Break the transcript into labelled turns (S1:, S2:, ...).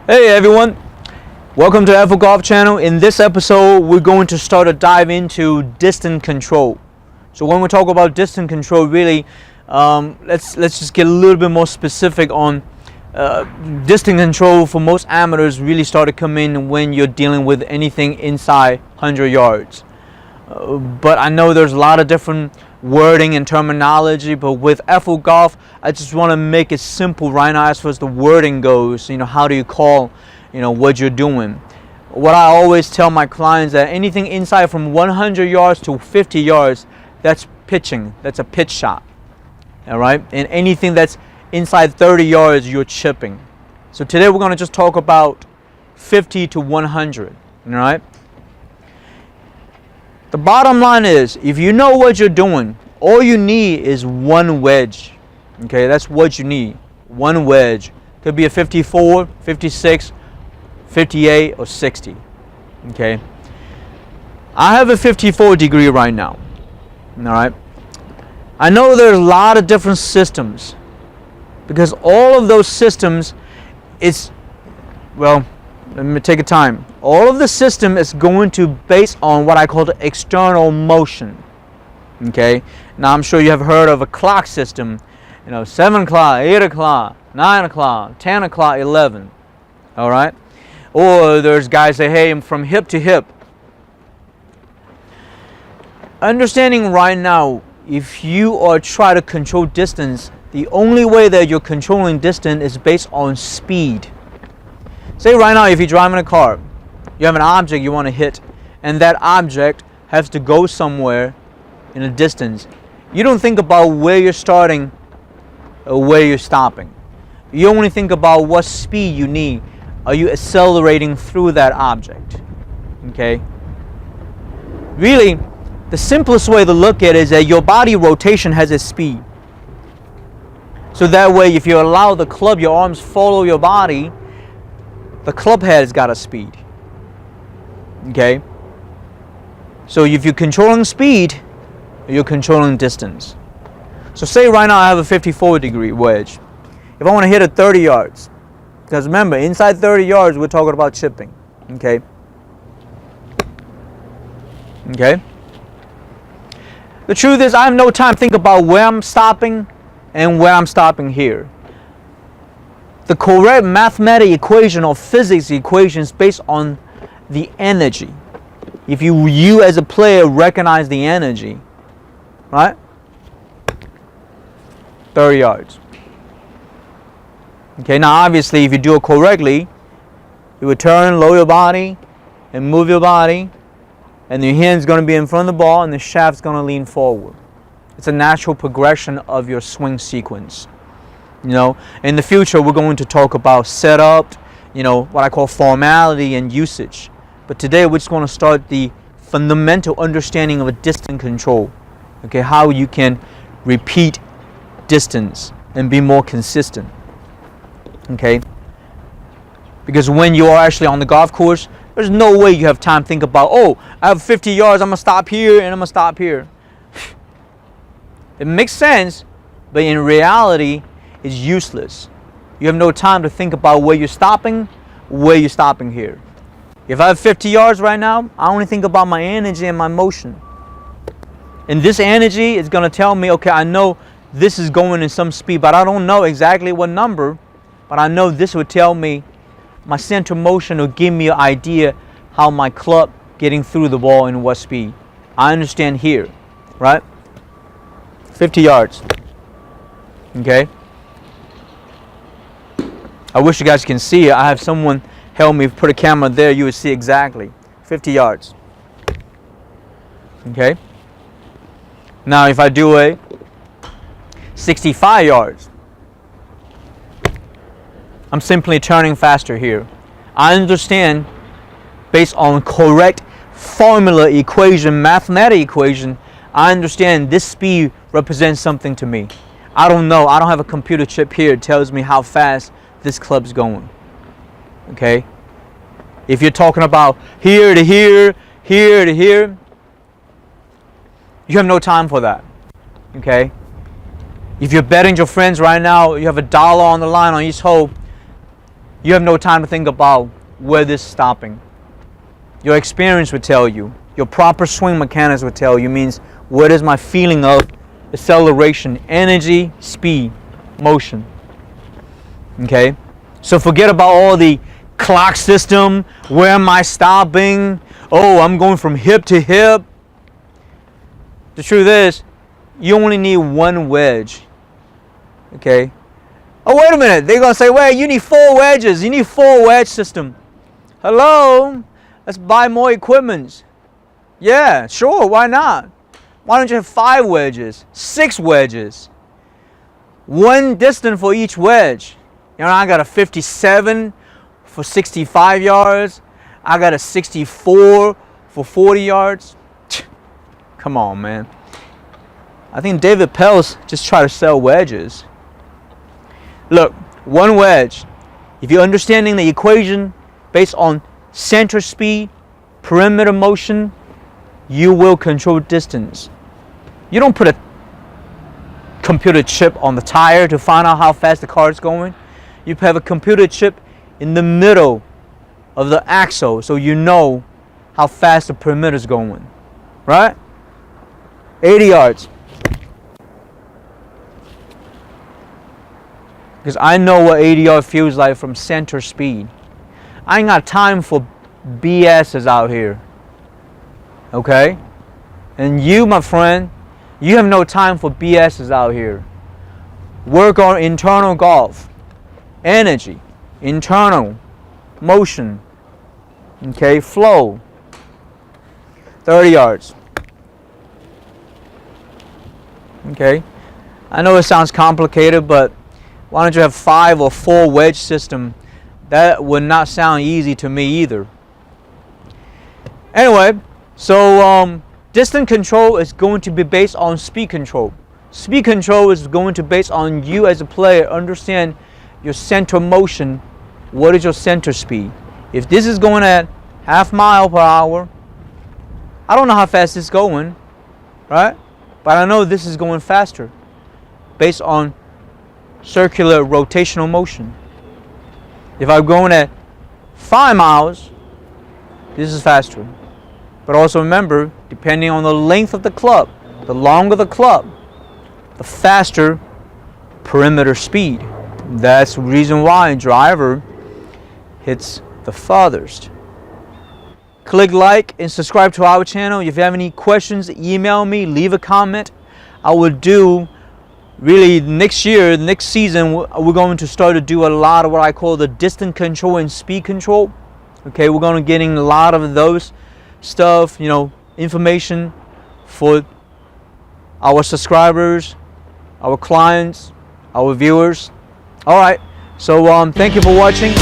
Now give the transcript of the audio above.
S1: Hey everyone, welcome to F Golf Channel. In this episode, we're going to start to dive into distance control. So when we talk about distance control, really, let's just get a little bit more specific on distance control. For most amateurs, really start to come in when you're dealing with anything inside 100 yards. But I know there's a lot of different wording and terminology, but with FO Golf, I just want to make it simple right now as far as the wording goes. How do you call, what you're doing? What I always tell my clients that anything inside from 100 yards to 50 yards, that's pitching. That's a pitch shot. All right? And anything that's inside 30 yards, you're chipping. So today we're going to just talk about 50 to 100. All right? The bottom line is, if you know what you're doing, all you need is one wedge. Okay, that's what you need. One wedge. Could be a 54, 56, 58, or 60. Okay. I have a 54 degree right now. All right. I know there's a lot of different systems, because all of those systems, let me take a time. All of the system is going to base on what I call the external motion. Okay. Now I'm sure you have heard of a clock system. 7 o'clock, 8 o'clock, 9 o'clock, 10 o'clock, 11. All right. Or there's guys say, hey, I'm from hip to hip. Understanding right now, if you are trying to control distance, the only way that you're controlling distance is based on speed. Say right now, if you're driving a car, you have an object you want to hit, and that object has to go somewhere in a distance. You don't think about where you're starting or where you're stopping. You only think about what speed you need. Are you accelerating through that object? Okay? Really, the simplest way to look at it is that your body rotation has a speed. So that way, if you allow the club, your arms follow your body, the club head has got a speed. Okay? So if you're controlling speed, you're controlling distance. So say right now I have a 54 degree wedge. If I want to hit it 30 yards, because remember, inside 30 yards, we're talking about chipping. Okay? Okay? The truth is, I have no time to think about where I'm stopping and where I'm stopping here. The correct mathematical equation or physics equation is based on the energy. If you as a player recognize the energy, right? 30 yards. Okay, now obviously if you do it correctly, you would turn, lower your body, and move your body, and your hand's going to be in front of the ball, and the shaft's going to lean forward. It's a natural progression of your swing sequence. In the future, we're going to talk about setup, what I call formality and usage. But today, we're just going to start the fundamental understanding of a distance control. Okay, how you can repeat distance and be more consistent. Okay, because when you are actually on the golf course, there's no way you have time to think about, oh, I have 50 yards, I'm going to stop here and I'm going to stop here. It makes sense, but in reality, it's useless. You have no time to think about where you're stopping here. If I have 50 yards right now, I only think about my energy and my motion. And this energy is going to tell me, okay, I know this is going in some speed, but I don't know exactly what number, but I know this would tell me, my center motion will give me an idea how my club getting through the ball and what speed. I understand here, right? 50 yards. Okay? I wish you guys can see it. I have someone help me put a camera there. You would see exactly 50 yards. Okay? Now if I do a 65 yards, I'm simply turning faster here. I understand, based on correct formula equation, mathematical equation, I understand this speed represents something to me. I don't know. I don't have a computer chip here that tells me how fast this club's going. Okay? If you're talking about here to here, here to here, you have no time for that. Okay? If you're betting your friends right now, you have $1 on the line on each hole, you have no time to think about where this is stopping. Your experience would tell you. Your proper swing mechanics would tell you. Means, what is my feeling of acceleration, energy, speed, motion? Okay? So forget about all the clock system. Where am I stopping? Oh, I'm going from hip to hip. The truth is, you only need one wedge. Okay? Oh, wait a minute. They're going to say, wait, you need 4 wedges. You need 4 wedge system. Hello? Let's buy more equipment. Yeah, sure. Why not? Why don't you have 5 wedges? 6 wedges. One distance for each wedge. You know, I got a 57 for 65 yards. I got a 64 for 40 yards. Come on, man. I think David Pels just tried to sell wedges. Look, one wedge. If you're understanding the equation based on center speed, perimeter motion, you will control distance. You don't put a computer chip on the tire to find out how fast the car is going. You have a computer chip in the middle of the axle so you know how fast the perimeter is going. Right? 80 yards. Because I know what 80 yards feels like from center speed. I ain't got time for BS's out here. Okay? And you, my friend, you have no time for BS's out here. Work on internal golf. Energy. Internal. Motion. Okay? Flow. 30 yards. Okay? I know it sounds complicated, but why don't you have 5 or 4 wedge system? That would not sound easy to me either. Anyway, so distance control is going to be based on speed control. Speed control is going to be based on you as a player understand your center motion. What is your center speed? If this is going at half mile per hour, I don't know how fast it's going, right? But I know this is going faster based on circular rotational motion. If I'm going at 5 miles, this is faster. But also remember, depending on the length of the club, the longer the club, the faster perimeter speed. That's the reason why driver hits the farthest. Click like and subscribe to our channel. If you have any questions, email me, leave a comment. I will do, really next year, next season, we're going to start to do a lot of what I call the distance control and speed control. Okay, we're going to getting a lot of those stuff, you know, information for our subscribers, our clients, our viewers. All right, so thank you for watching.